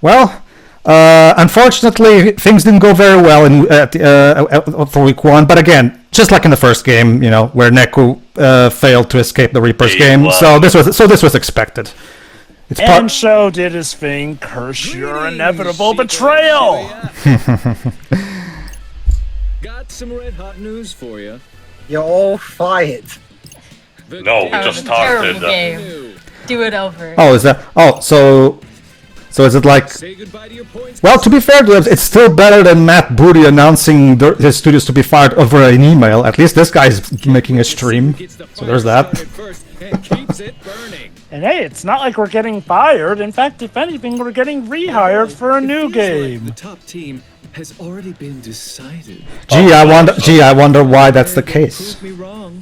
Well, unfortunately, things didn't go very well for week 1. But again, just like in the first game, where Neku failed to escape the Reaper's game, so this was expected. And Sho did his thing. Curse your inevitable betrayal. Got some red hot news for you. You're all fired. No, we just started. Game. Do it over. Oh, is that? Oh, so is it like? Say goodbye to your points. Well, to be fair to him, it's still better than Matt Booty announcing his studios to be fired over an email. At least this guy's making a stream, so there's that. And hey, it's not like we're getting fired. In fact, if anything, we're getting rehired for a new game. The top team has already been decided. Gee, I wonder why that's the case. Prove me wrong,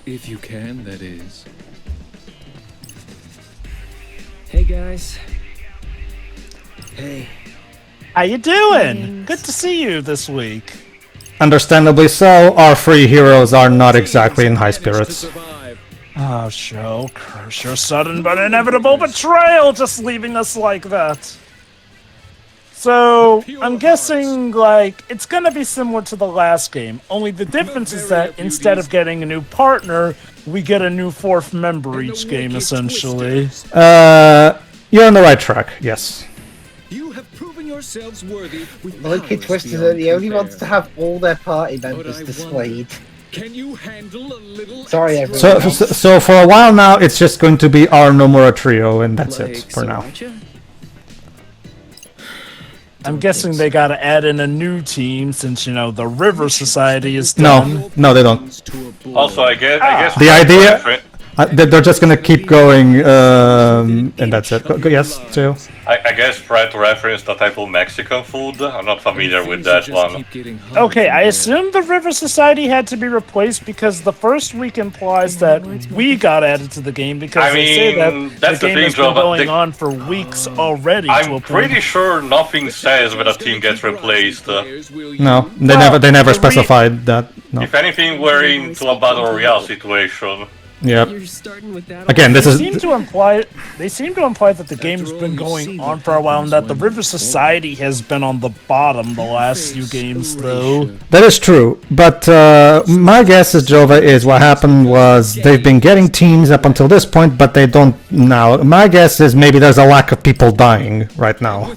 if you can, that is. Hey guys. Hey. How you doing? Good to see you this week. Understandably so, our 3 heroes are not exactly in high spirits. Oh, Sho, curse your sudden but inevitable betrayal, just leaving us like that. So, I'm guessing, it's gonna be similar to the last game, only the difference is that instead of getting a new partner, we get a new 4th member each game, essentially. You're on the right track, yes. You have proven yourselves worthy with Lucky Twisted only wants to have all their party members displayed. Can you handle a little Sorry, everyone. So for a while now, it's just going to be our Nomura trio, and that's it for now. I'm guessing they gotta add in a new team since, the River Society is done. No, they don't. Also, I guess The idea... they're just gonna keep going, and that's it. Yes, Joe? I guess Fred referenced the type of Mexican food. I'm not familiar with that one. Okay, I assume the River Society had to be replaced because the first week implies that we got added to the game because they say that that's the game has been going on for weeks already. I'm pretty sure nothing says when a team gets replaced. No, they never specified that. No. If anything, we're into a battle royale situation. Yeah. Again, They seem to imply that the game's been going on for a while and that the River Society has been on the bottom the last few games, though. That is true, but my guess is, Jova, is what happened was they've been getting teams up until this point, but they don't now. My guess is maybe there's a lack of people dying right now.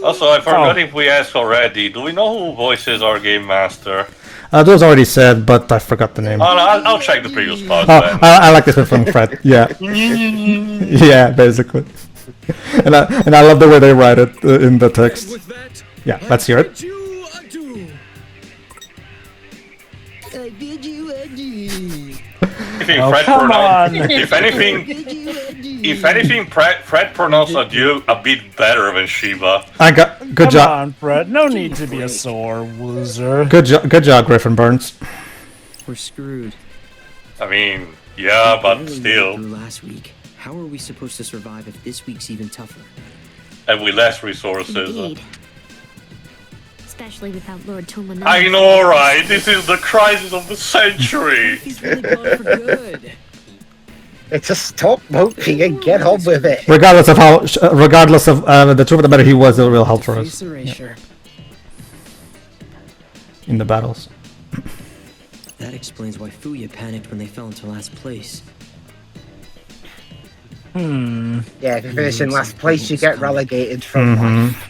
Also, I forgot if we asked already, do we know who voices our game master? That was already said, but I forgot the name. Oh, no, I'll check the previous part. I like this one from Fred. Yeah, yeah, basically. And I love the way they write it in the text. Yeah, let's hear it. If anything, Fred pronounced adieu a bit better than Shiva. Good job. Come on, Fred. No need to be a sore loser. Good job, Griffin Burns. We're screwed. I mean, yeah, but still. Last week, how are we supposed to survive if this week's even tougher? And with less resources. Indeed. Especially without Lord Tomonaga. I know, right? This is the crisis of the century. He's really gone for good. It's just stop moping and get on with it. Regardless of the truth of the matter, he was a real help for us. Yeah. In the battles. That explains why Fuya panicked when they fell into last place. Yeah, if you finish in last place, you get relegated from life.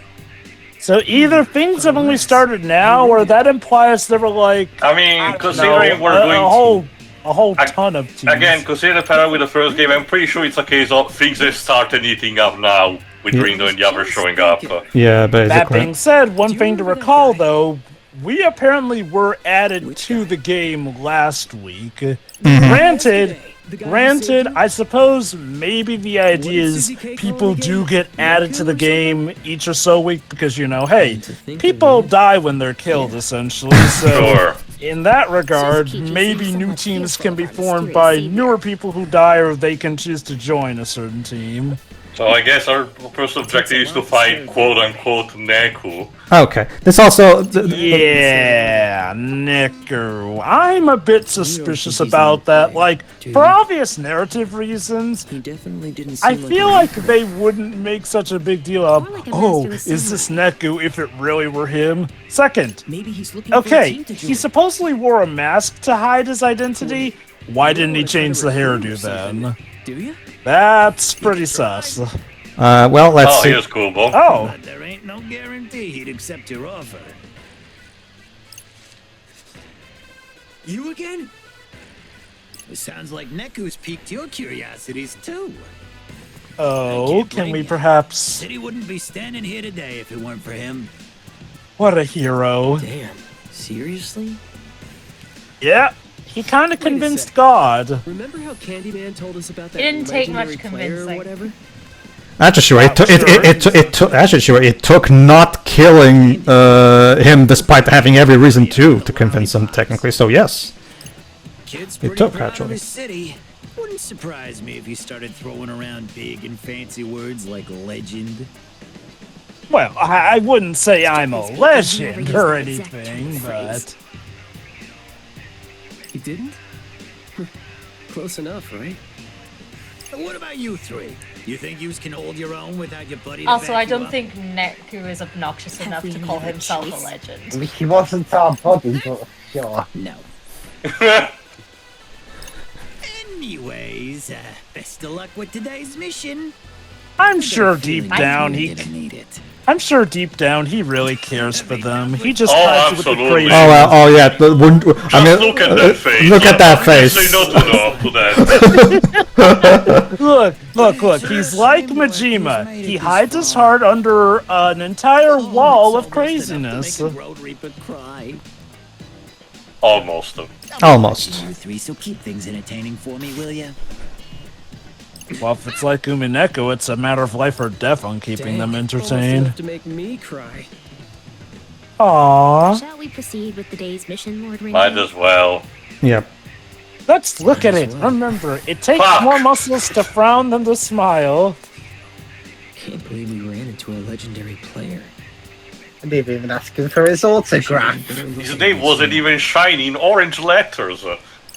So either things have only started now, or that implies there were considering we're going a whole ton of teams. Again, considering the pattern with the first game, I'm pretty sure it's a case of things have started eating up now, with Rindo and the others showing up. Yeah, basically. That being said, one thing to recall though, we apparently were added to the game last week. Granted, I suppose maybe the idea is people do get added to the game each or so week because, hey, people die when they're killed, essentially. So, in that regard, maybe new teams can be formed by newer people who die or they can choose to join a certain team. So I guess our first objective is to fight quote-unquote Neku. Okay. This also... Yeah, Neku. I'm a bit suspicious about that. Like, for obvious narrative reasons, He definitely didn't I seem like feel a like leader. they wouldn't make such a big deal of, More like a oh, master of is this samurai." Neku if it really were him? Second, Maybe he's looking for a okay, team to join. he supposedly wore a mask to hide his identity. Why didn't he change the hairdo then? Do you? That's pretty sus. well, let's Oh, see. here's Kubo. Oh, There ain't no guarantee he'd accept your offer. You again? It sounds like Neku's piqued your curiosities too. oh, can we perhaps... Said he wouldn't be standing here today if it weren't for him. What a hero. Damn. Seriously? Yeah, he kind of Wait a convinced sec. God. Remember how Candyman told us about that It didn't take much legendary player or convincing. whatever? Actually, sure. It took not killing him, despite having every reason to convince him, technically. So yes. Kid's It pretty took, proud actually. of his city. Wouldn't surprise me if he started throwing around big and fancy words like legend. Well, I wouldn't say I'm a Never legend used or that exact anything, phrase. but... He didn't? Close enough, right? But what about you three? You think you can hold your own without your buddy? to Also, back I you don't up? think Neku is obnoxious enough to call himself a I legend. mean, he wasn't our body, but sure. No. Anyways, best of luck with today's mission. I'm sure deep down he... Didn't need it. I'm sure deep down he really cares for them. He just Oh, tries to with the absolutely. crazy... Oh yeah. I mean, Look at that face. look at that face. Say no to that. Look, he's like Majima. He hides his heart under an entire wall of craziness. Make a road reaper cry. Almost. Almost. You three, so keep things entertaining for me, will ya? Well, if it's like Umineko, it's a matter of life or death on keeping them Almost entertained. enough to make me cry. Aww. Shall we proceed with the day's mission, Lord Ringo? Might as well. Yep. Let's look at it. Remember, it takes Fuck. more muscles to frown than to smile. Can't believe we ran into a legendary player. And they've even asking for his autograph. His name wasn't even shiny in orange letters.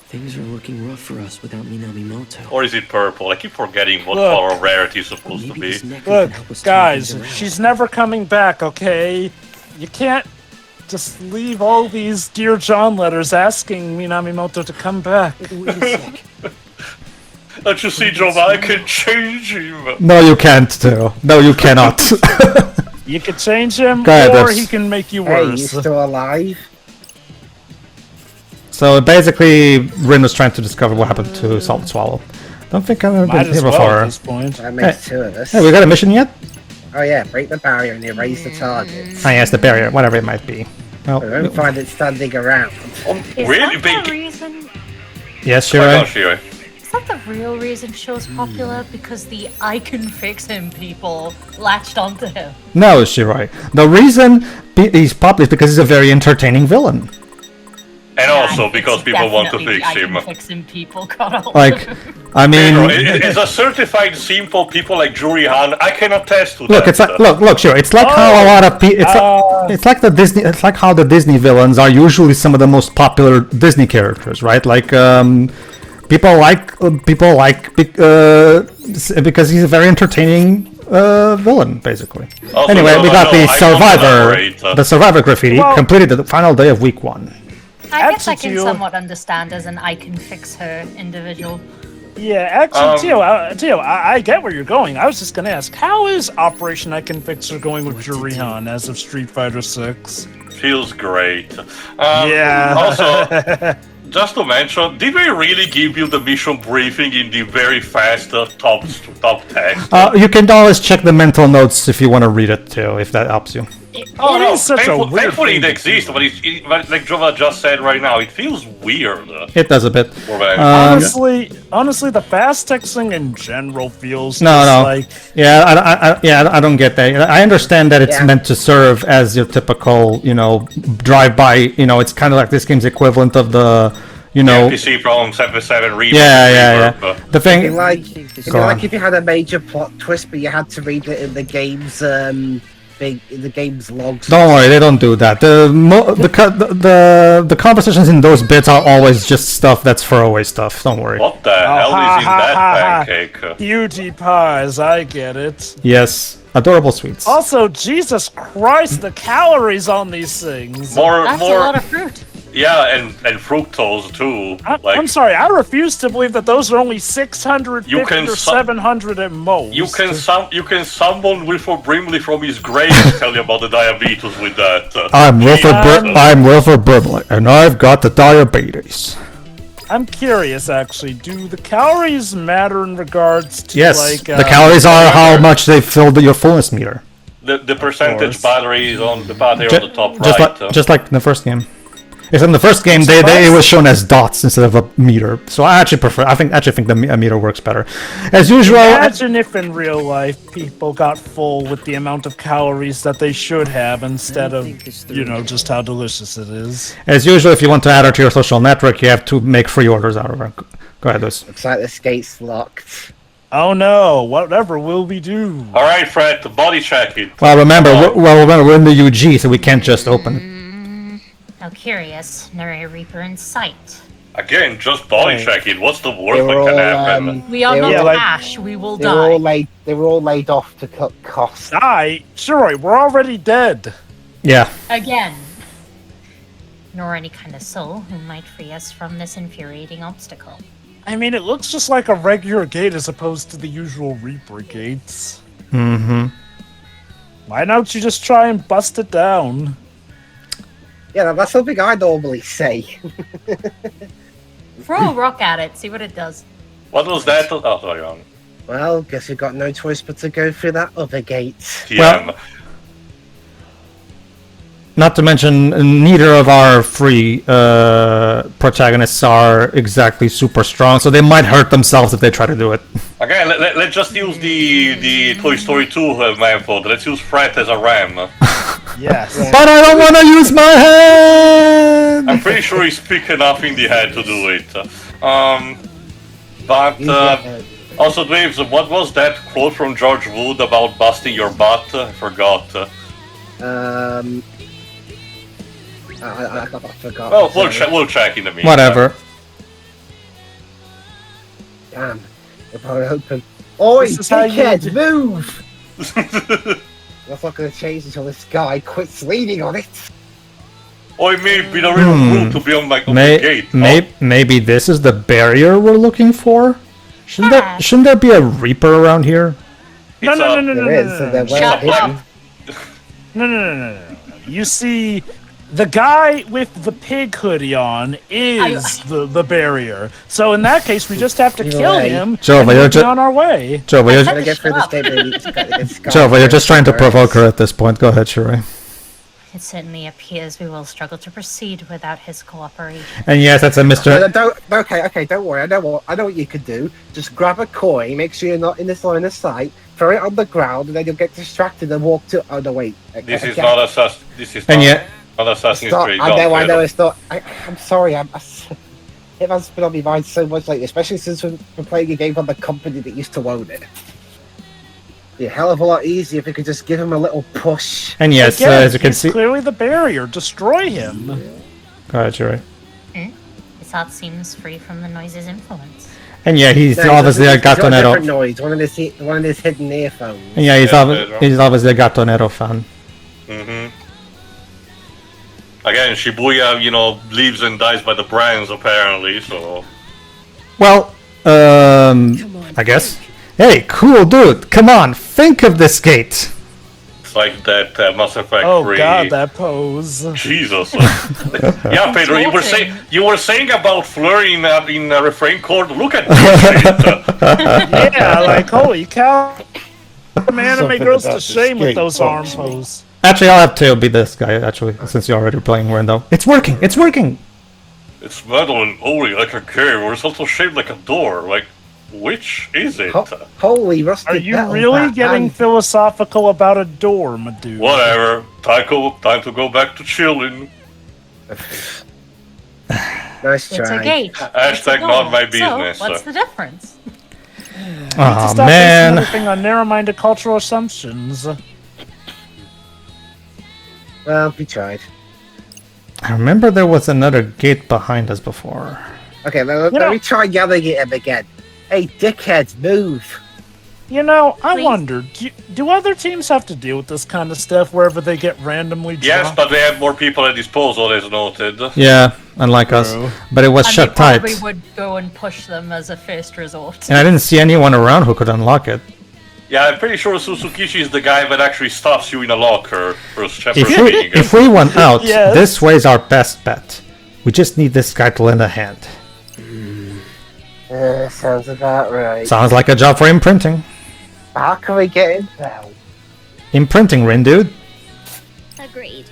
Things are looking rough for us without Minamimoto. Or is it purple? I keep forgetting what Look. color rarity is supposed to Maybe be. this Neku Look, can help us turn guys, things around. she's never coming back, okay? You can't just leave all these Dear John letters asking Minamimoto to come back. Wait a sec. Don't you see, Joe? I can change him. No, you can't, too. No, you cannot. You can change him, Go ahead, or that's- he can make you Hey, you worse. still alive? So basically, Rin was trying to discover what happened to Salt Swallow. Don't think I've ever Might been as here well before. at this point. That makes two of us. Hey, we got a mission yet? Oh yeah, break the barrier and erase the target. Ah, yes, the barrier, whatever it might be. I Well, don't find it standing around. Is Really that big. the reason? yes, Oh my Shirai. gosh, Shiro. Is that the real reason show's popular? Because the I can fix him people latched onto him. No, Shirai. The reason he's popular is because he's a very entertaining villain. And also It's because people want to definitely fix the him. I can fix him people got all Like, I mean, Pedro, as a certified simple people like Juri Han, I can attest to look, that. it's like, look, sure. It's like how a lot of people. It's like the Disney. It's like how the Disney villains are usually some of the most popular Disney characters, right? Like, people like because he's a very entertaining villain, basically. Also, Anyway, we got the I don't Survivor, elaborate. the Survivor graffiti Well- completed the final day of week 1. I guess I can Attitude. somewhat understand as an I can fix her individual. Yeah, actually, Tio, I get where you're going. I was just gonna ask, how is Operation I Can Fix Her going with Jurihan as of Street Fighter 6? Feels great. Yeah. Also, just to mention, did we really give you the mission briefing in the very fast top text? You can always check the mental notes if you want to read it too, if that helps you. Oh It no, is such a weird thankfully thing it to exists, do. but but like Jova just said right now, it feels weird. It does a bit. Honestly, the fast texting in general feels No, just no. like I don't get that. I understand that it's Yeah. meant to serve as your typical, drive-by. It's kind of like this game's equivalent of the, you know. NPC from 77 Reaper. Yeah. The It'd thing, be like, if you had a major plot twist, but you had to read it in the game's logs. don't worry, they don't do that. The conversations in those bits are always just stuff that's throwaway stuff. Don't worry. What the hell is in that pancake? Cutie pies, I get it. Yes, adorable sweets. Also, Jesus Christ, the calories on these things. That's a lot of fruit. Yeah, and fructose too. I'm sorry, I refuse to believe that those are only 650 or 700 at most. You can summon Wilford Brimley from his grave and tell you about the diabetes with that. I'm Wilford Brimley, and I've got the diabetes. I'm curious, actually. Do the calories matter in regards to the calories are how much they filled your fullness meter. The percentage battery is on the battery on the top right. Just like in the first game. Except in the first game, it was shown as dots instead of a meter. So I actually prefer. I think the meter works better. As usual. Imagine if in real life people got full with the amount of calories that they should have instead of, just how delicious it is. As usual, if you want to add her to your social network, you have to make free orders out of her. Go ahead, Liz. Looks like this gate's locked. Oh no! Whatever will we do? All right, Fred, body check it. Well, remember, we're in the UG, so we can't just open it. How curious. Nor a Reaper in sight. Again, just body check it. What's the worst that can happen? We are not Ash. We will die. They were all laid off to cut costs. Die? Sure, we're already dead. Yeah. Again. Nor any kind of soul who might free us from this infuriating obstacle. I mean, it looks just like a regular gate as opposed to the usual Reaper gates. Mm-hmm. Why don't you just try and bust it down? Yeah, that's something I normally say. Throw a rock at it, see what it does. What was that? Oh, sorry, wrong. Well, guess we've got no choice but to go through that other gate. Yeah. Well, not to mention, neither of our three protagonists are exactly super strong, so they might hurt themselves if they try to do it. Again, let's just use the Toy Story 2 method. Let's use Fred as a ram. Yes. But I don't want to use my head! I'm pretty sure he's big enough in the head to do it. Also, Dwaves, what was that quote from George Wood about busting your butt? I forgot. I forgot. Well, we'll check in a minute. Whatever. Damn. They're probably open. Oi, dickhead, move! That's not going to change until this guy quits leaning on it. Oi, maybe the real rule to be on the gate. Maybe this is the barrier we're looking for? Shouldn't there be a Reaper around here? No. Shut up. No. You see, the guy with the pig hoodie on is the barrier. So in that case, we just have to kill him and we'll be on our way. Jova, you're just trying to provoke her at this point. Go ahead, Sheree. It certainly appears we will struggle to proceed without his cooperation. And yes, that's a Mr. Okay, don't worry. I know what you could do. Just grab a coin, make sure you're not in this line of sight, throw it on the ground, and then you'll get distracted and walk to. Oh no, wait. This is not Assassin's Creed. I know. It's not. I'm sorry. It has been on my mind so much lately, especially since we're playing a game from the company that used to own it. Be a hell of a lot easier if we could just give him a little push. And yes, again, as you can see, clearly the barrier. Destroy him. Go ahead, Sheree. His thought seems free from the noise's influence. And yeah, he's obviously a Gatonero. Different noise. One of his hidden earphones. And yeah, he's obviously a Gatonero fan. Mm-hmm. Again, Shibuya, lives and dies by the brands, apparently, so... Well, I guess. Hey, cool dude, come on, think of this gate! It's like that Mass Effect 3. Oh god, that pose. Jesus. Yeah, Pedro, you were saying about Flurry in refrain chord, look at this shit! Yeah, like, holy cow. The anime goes to shame with those arm poses. Actually, I'll have to be this guy, actually, since you're already playing Rando. It's working! It's working! It's metal and oily like a cave, or it's also shaped like a door, like... Which is it? Holy rusted Are you really getting philosophical about a door, my dude? Whatever. Time to go back to chilling. Nice It's a try. gate. Hashtag It's a not door. my business. So, what's the difference? Oh Stop basing man. everything on narrow-minded cultural assumptions. Well, we tried. I remember there was another gate behind us before. Okay, let me try yelling at him again. Hey, dickhead, move! You know, I Please. wondered, do other teams have to deal with this kind of stuff wherever they get randomly dropped? Yes, but they have more people at disposal, as noted. Yeah, unlike us. True. But it was And shut they tight. probably would go and push them as a first resort. And I didn't see anyone around who could unlock it. Yeah, I'm pretty sure Suzukishi is the guy that actually stops you in a locker for If we went out, Yes. this way's our best bet. We just need this guy to lend a hand. Sounds about right. Sounds like a job for imprinting. How can we get in now? Imprinting, Rin, dude. Agreed.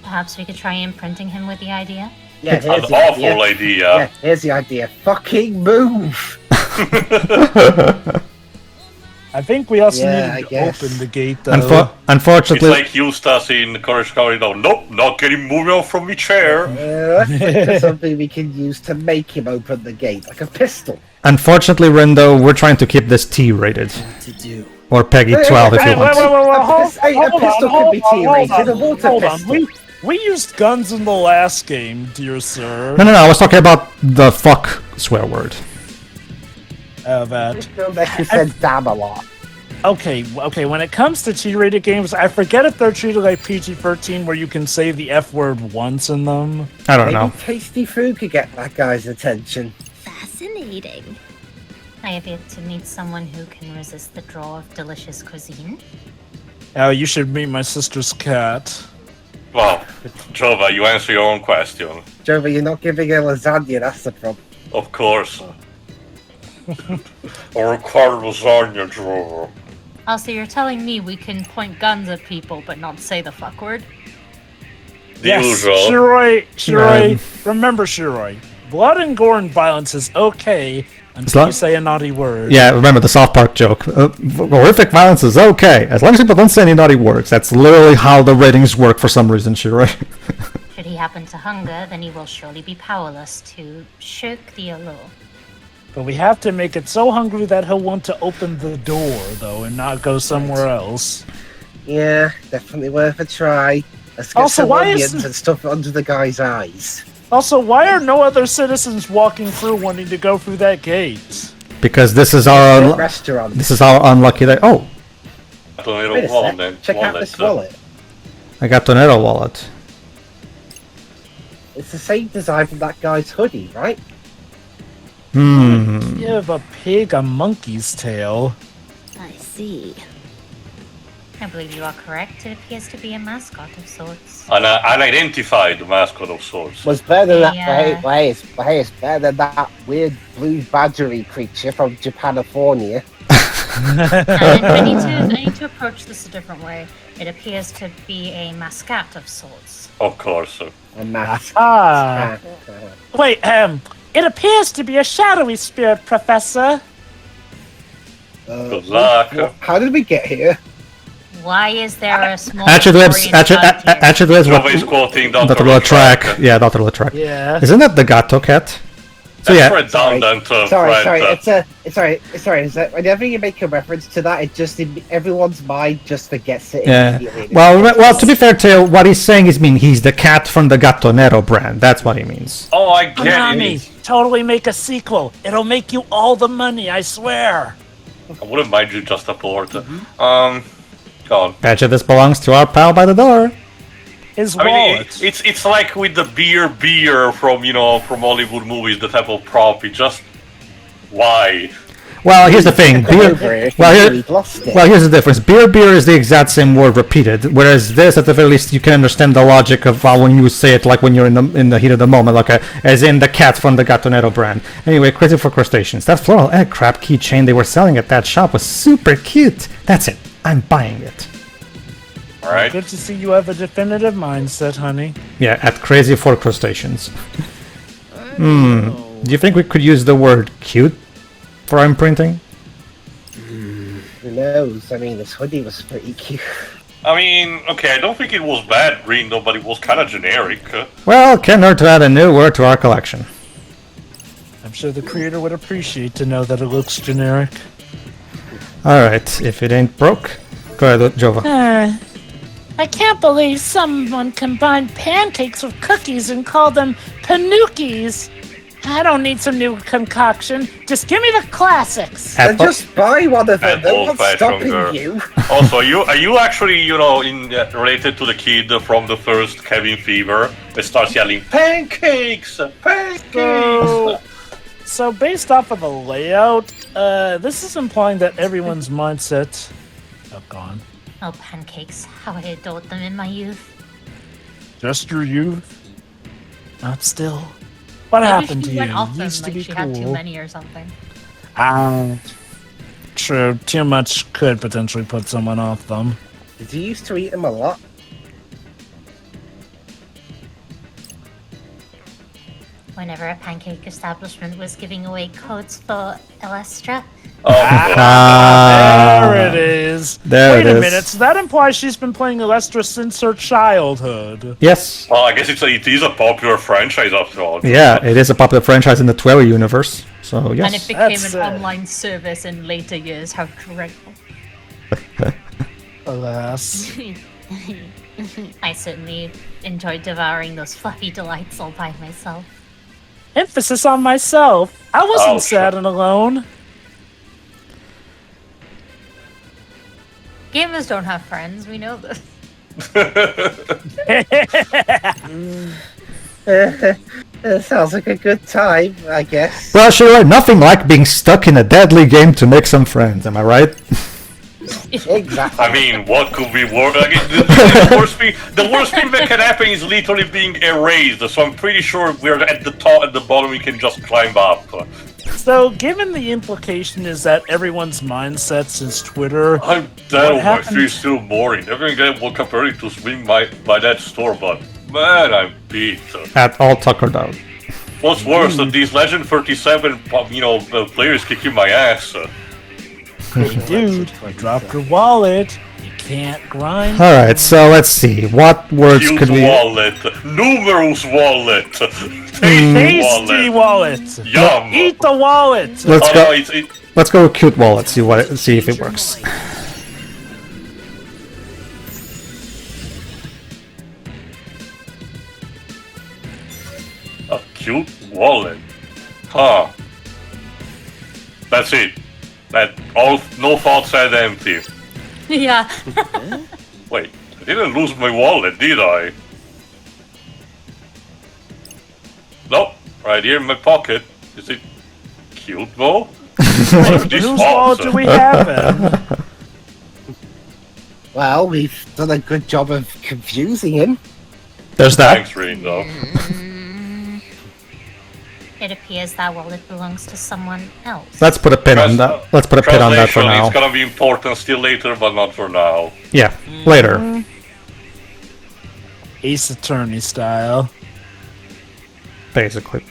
Perhaps we could try imprinting him with the idea. Yeah, An here's the awful idea. idea. Yeah, here's the idea. Fucking move! I think we also Yeah, I needed to guess. open the gate, though. It's Unfortunately, like Eustace in Courage Cowardly Dog. Nope, not getting moved off from my chair. Let's think of something we can use to make him open the gate, like a pistol. unfortunately, Rindo, we're trying to keep this T rated. What to do? Or Peggy 12 if you Wait, want. hold A pistol could be T-rated, a on, water hold on. pistol. We used guns in the last game, dear sir. No, I was talking about the fuck swear word. That. You said damn a lot. Okay, when it comes to T-rated games, I forget if they're treated like PG-13 where you can say the F word once in them. I don't Maybe know. tasty food could get that guy's attention. Fascinating. I appear to meet someone who can resist the draw of delicious cuisine. Oh, you should meet my sister's cat. Well, Jova, you answer your own question. Jova, you're not giving her lasagna, that's the problem. Of course. Or a card lasagna, Jova. Also, you're telling me we can point guns at people but not say the fuck word? The Yes, usual. Shiroi, remember Shiroi. Blood and gore and violence is okay until long- you say a naughty word. Yeah, remember the South Park joke. Horrific violence is okay, as long as people don't say any naughty words. That's literally how the ratings work for some reason, Shiroi. Should he happen to hunger, then he will surely be powerless to shirk the allure. But we have to make it so hungry that he'll want to open the door, though, and not go somewhere else. Yeah, definitely worth a try. Let's get Also, some why is onions and stuff under the guy's eyes. Also, why are no other citizens walking through wanting to go through that gate? Because this is our Restaurant. unlucky day. Oh, Wait a sec. Check out this wallet. I got Tornado wallet. It's the same design from that guy's hoodie, right? Give a pig a monkey's tail. I see. I believe you are correct. It appears to be a mascot of sorts. An unidentified mascot of sorts. Was better than that. Yeah. Hey, it's better than that weird blue badgery creature from Japanifornia. I need to approach this a different way. It appears to be a mascot of sorts. Of course. A mask. Ah. Wait, it appears to be a shadowy spirit, Professor. Good luck. How did we get here? Why is there a small Actually, Victorian cat here? Jova is quoting Dr. Latrack. Yeah, Dr. Latrack. Yeah. Isn't that the Gato cat? So That's yeah, redundant, Sorry. Is that whenever you make a reference to that, it just in everyone's mind just forgets it yeah. immediately. Well, to be fair to what he's saying is he's the cat from the Gattonero brand. That's what he means. Oh, I get Konami, it. totally make a sequel. It'll make you all the money, I swear. I wouldn't mind you just a port. Go on. Betcha this belongs to our pal by the door. His I mean, wallet. it's like with the beer from from Hollywood movies, the type of prop. It just why? Well, here's the thing. Beer, We've lost it. well, here's the difference. Beer is the exact same word repeated, whereas this, at the very least, you can understand the logic of how when you say it, like when you're in the heat of the moment, like as in the cat from the Gattonero brand. Anyway, crazy for crustaceans. That floral egg crab keychain they were selling at that shop was super cute. That's it. I'm buying it. All right. Good to see you have a definitive mindset, honey. Yeah, at crazy for crustaceans. Do you think we could use the word cute for imprinting? Who knows? I mean, this hoodie was pretty cute. I mean, okay, I don't think it was bad green though, but it was kind of generic. Well, can't hurt to add a new word to our collection. I'm sure the creator would appreciate to know that it looks generic. Alright, if it ain't broke, go ahead, Jova. I can't believe someone combined pancakes with cookies and called them panukis. I don't need some new concoction. Just give me the classics. Then just buy one of them. No one's old-fashioned stopping girl. you. Also, are you actually, related to the kid from the first Cabin Fever that starts yelling, pancakes! Pancakes! So based off of the layout, this is implying that everyone's mindset... Oh, gone. Oh, pancakes. How I adored them in my youth. Just your youth? Not still. What happened to she you? went off them, Used to like be she had too cool. many or something. True. Too much could potentially put someone off them. Did you used to eat them a lot? Whenever a pancake establishment was giving away codes for Elestra. There it is. There Wait it a is. minute. So that implies she's been playing Elestra since her childhood. Yes. Well, I guess it is a popular franchise after all. Yeah, it is a popular franchise in the Twelve universe. So yes. And it became That's an it. online service in later years. How dreadful. Alas. I certainly enjoyed devouring those fluffy delights all by myself. Emphasis on myself. I wasn't Oh, sad and alone. Gamers don't have friends, we know this. It sounds like a good time, I guess. Well, sure, nothing like being stuck in a deadly game to make some friends, am I right? Exactly. I mean, what could be worse? I mean, the worst thing that can happen is literally being erased. So I'm pretty sure we're at the top, at the bottom. We can just climb up. So, given the implication is that everyone's mindset since Twitter, I'm dead. My happened? feels still boring. Every game will compare it to swing by that store, but man, I'm beat. At all tuckered out. What's worse, these Legend 37, players kicking my ass. hey dude, you dropped your wallet. You can't grind. Alright, so let's see. What words Cute could we... wallet, numerous wallet, Tasty wallet. Yum. Eat the wallet. Let's Oh, go. no, it, Let's go with cute wallet. See if it works. a cute wallet. Huh. That's it. No thoughts said empty. Yeah. Wait, I didn't lose my wallet, did I? Nope, right here in my pocket. Is it cute though? Whose wallet do we have then? Well, we've done a good job of confusing him. There's that. Thanks, Rain, though. It appears that wallet belongs to someone else. Let's put a pin on that. Let's put a pin on that for Translation, now. It's gonna be important still later, but not for now. Yeah, later. Ace Attorney style. Basically.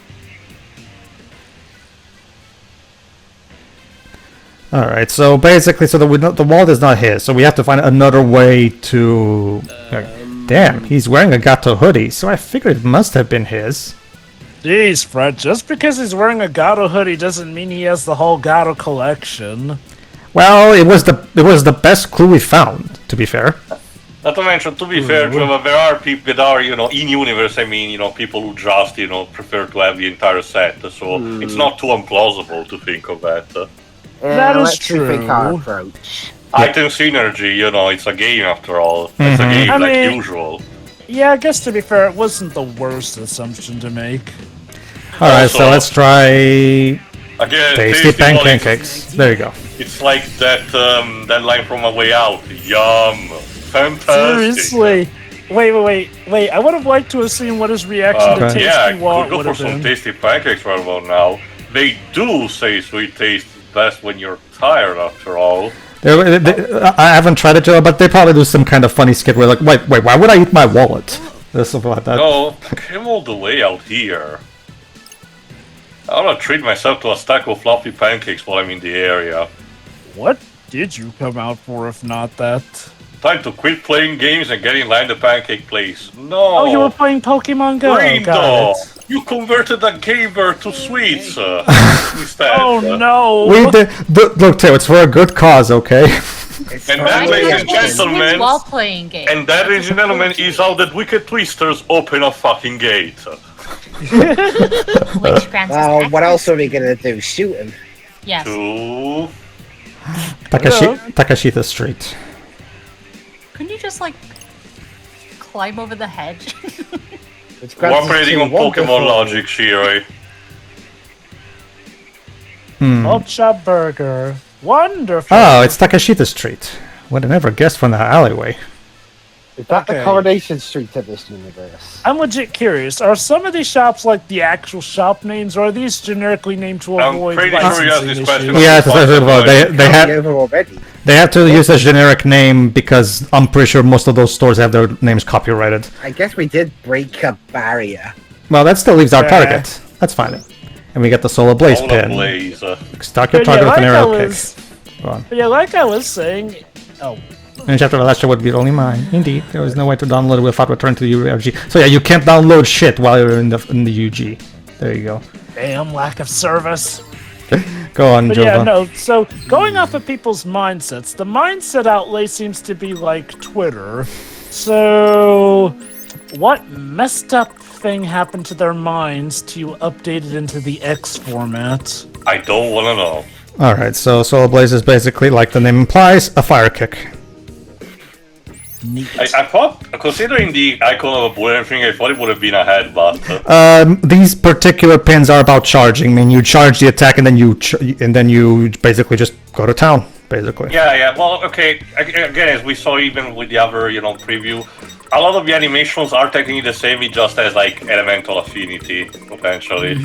Alright, so basically, the wallet is not his, so we have to find another way to... damn, he's wearing a Gato hoodie, so I figured it must have been his. Jeez, Fred, just because he's wearing a Gato hoodie doesn't mean he has the whole Gato collection. Well, it was the best clue we found, to be fair. Not to mention, to be fair, Trevor, there are people that are, in universe, I mean, people who just, prefer to have the entire set, so it's not too implausible to think of that. That is let's rethink our true. approach. Item synergy, it's a game after all. It's a game I like mean- usual. Yeah, I guess to be fair, it wasn't the worst assumption to make. Alright, so Also- let's try... Again, tasty well, pancakes. There you go. It's like that line from A Way Out. Yum. Fantastic. Seriously. Wait. I would have liked to have seen what his reaction to Tasty Yeah, Wallet could go would for have some been. tasty pancakes right about now. They do say sweet taste best when you're tired, after all. I haven't tried it yet, but they probably do some kind of funny skit where like, wait, why would I eat my wallet? Or something like that. No, I came all the way out here. I wanna treat myself to a stack of fluffy pancakes while I'm in the area. What did you come out for if not that? time to quit playing games and get in line the pancake place. No. Oh, you were playing Pokemon Go. Rindo, you converted a gamer to sweets instead. Oh no. Look, Theo, it's for a good cause, okay? And that, ladies and gentlemen, while playing games. and that, ladies and gentlemen, is how the wicked twisters open a fucking gate. Well, what else are we gonna do? Shoot him? Yes. To... Takashita Street. Couldn't you just, like, climb over the hedge? Cooperating on Pokemon logic, Shiroi. Ultra Burger. Wonderful. Oh, it's Takashita Street. Would have never guessed from the alleyway. Is that the Coronation Street of this universe? I'm legit curious. Are some of these shops like the actual shop names, or are these generically named to avoid pretty sure you asked this question. Yeah, they have to use a generic name because I'm pretty sure most of those stores have their names copyrighted. I guess we did break a barrier. Well, that still leaves our target. That's fine. And we get the Solar Blaze pin. Start your target with an arrow kick. Go on. But yeah, like I was saying... Oh. And chapter last would be only mine. Indeed, there was no way to download it without returning to the UG. So yeah, you can't download shit while you're in the UG. There you go. Damn lack of service. Go on, But Jova. yeah, no, so going off of people's mindsets, the mindset outlay seems to be like Twitter. So, what messed up thing happened to their minds to update it into the X format? I don't want to know. Alright, so Solar Blaze is basically, like the name implies, a fire kick. I thought, considering the icon of a bullet and thing, I thought it would have been a headbutt. These particular pins are about charging. I mean, you charge the attack and then you basically just go to town, basically. Yeah. Well, okay. Again, as we saw even with the other, preview, a lot of the animations are technically the same. It just has like elemental affinity potentially.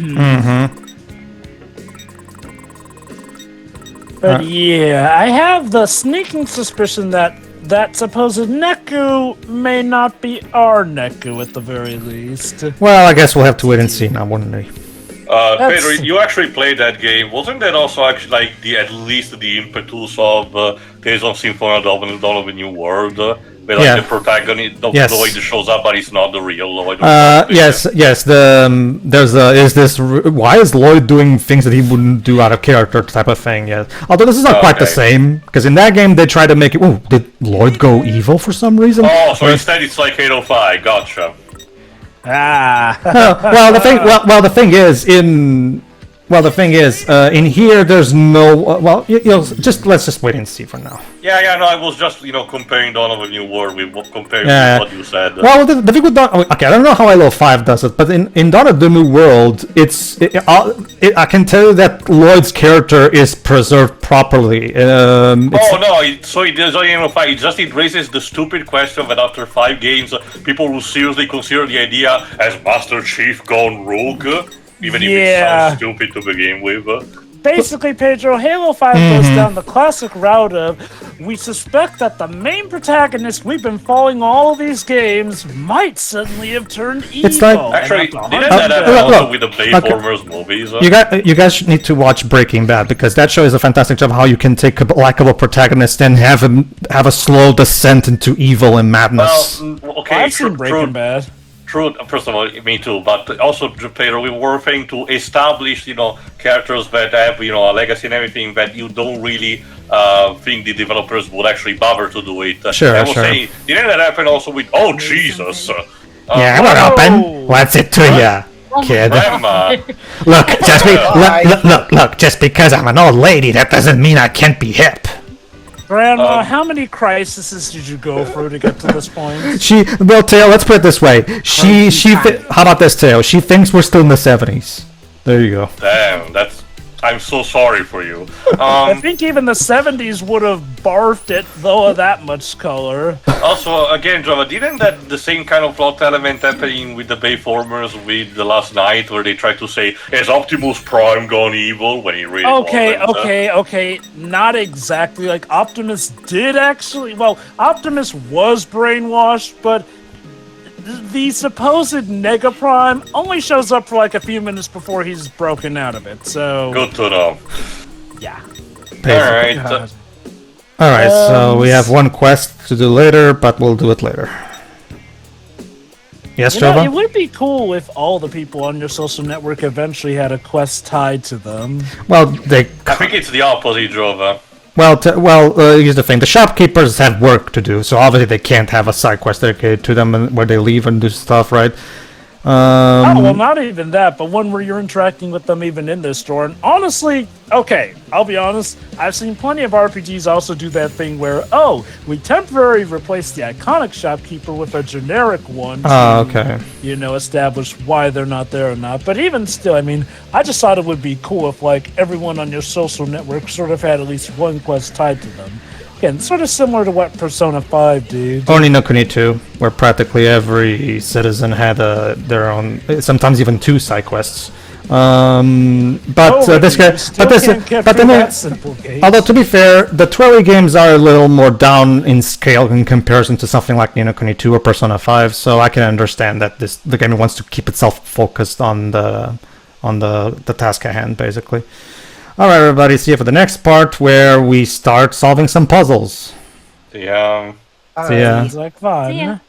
But yeah, I have the sneaking suspicion that supposed Neku may not be our Neku at the very least. Well, I guess we'll have to wait and see now, wouldn't we? Pedro, you actually played that game. Wasn't that also actually like at least the impetus of Tales of Symphonia of Dawn of a New World? Where like the protagonist, the Lloyd shows up, but it's not the real Lloyd. Yes. Why is Lloyd doing things that he wouldn't do out of character type of thing? Yes. Although this is not quite the same, because in that game they try to make it. Oh, did Lloyd go evil for some reason? Oh, so instead it's like 805. Gotcha. The thing is, in here there's no. Let's just wait and see for now. Yeah. No, I was just comparing Dawn of a New World with what you said. Well, the thing with Dawn. Okay, I don't know how ILO 5 does it, but in Dawn of the New World, I can tell you that Lloyd's character is preserved properly. So it does ILO 5. It raises the stupid question that after 5 games, people will seriously consider the idea as Master Chief gone rogue. Even if it sounds stupid to begin with. Basically, Pedro, Halo 5 goes down the classic route of we suspect that the main protagonist we've been following all of these games might suddenly have turned evil. It's like actually, didn't that happen also with the Bayformers movies? You guys need to watch Breaking Bad because that show is a fantastic job how you can take a likable protagonist and have a slow descent into evil and madness. Well, okay, I've seen Breaking Bad. True, first of all, me too, but also, Pedro, we were trying to establish, characters that have, a legacy and everything that you don't really think the developers would actually bother to do it. Sure. Saying, didn't that happen also with, oh, Jesus? What happened? What's it to ya, kid? Look, just because I'm an old lady, that doesn't mean I can't be hip. Grandma, how many crises did you go through to get to this point? Tail, let's put it this way. How about this, Tail? She thinks we're still in the 70s. There you go. Damn, I'm so sorry for you. I think even the 70s would have barfed it, though, of that much color. Also, again, Java, didn't that the same kind of plot element happening with the Bayformers with the last night, where they tried to say, is Optimus Prime gone evil, when he really wasn't? Okay, not exactly. Like, Optimus did actually... Well, Optimus was brainwashed, but... The supposed Nega Prime only shows up for like a few minutes before he's broken out of it, so... Good to know. Yeah. Alright. Alright, so we have one quest to do later, but we'll do it later. Yes, Trevor? It would be cool if all the people on your social network eventually had a quest tied to them. Well, I think it's the opposite, Drover. Well, here's the thing. The shopkeepers have work to do, so obviously they can't have a side quest dedicated to them where they leave and do stuff, right? Well, not even that, but one where you're interacting with them even in their store. And honestly, okay, I'll be honest, I've seen plenty of RPGs also do that thing where, we temporarily replace the iconic shopkeeper with a generic one okay. Establish why they're not there or not. But even still, I mean, I just thought it would be cool if, like, everyone on your social network sort of had at least one quest tied to them. Again, sort of similar to what Persona 5 did. Or Ni no Kuni 2, where practically every citizen had their own, sometimes even 2 side although to be fair, the Twilly games are a little more down in scale in comparison to something like Ni no Kuni 2 or Persona 5, so I can understand that the game wants to keep itself focused on the task at hand, basically. Alright, everybody, see you for the next part where we start solving some puzzles. Yeah. See ya. Sounds like fun. See ya.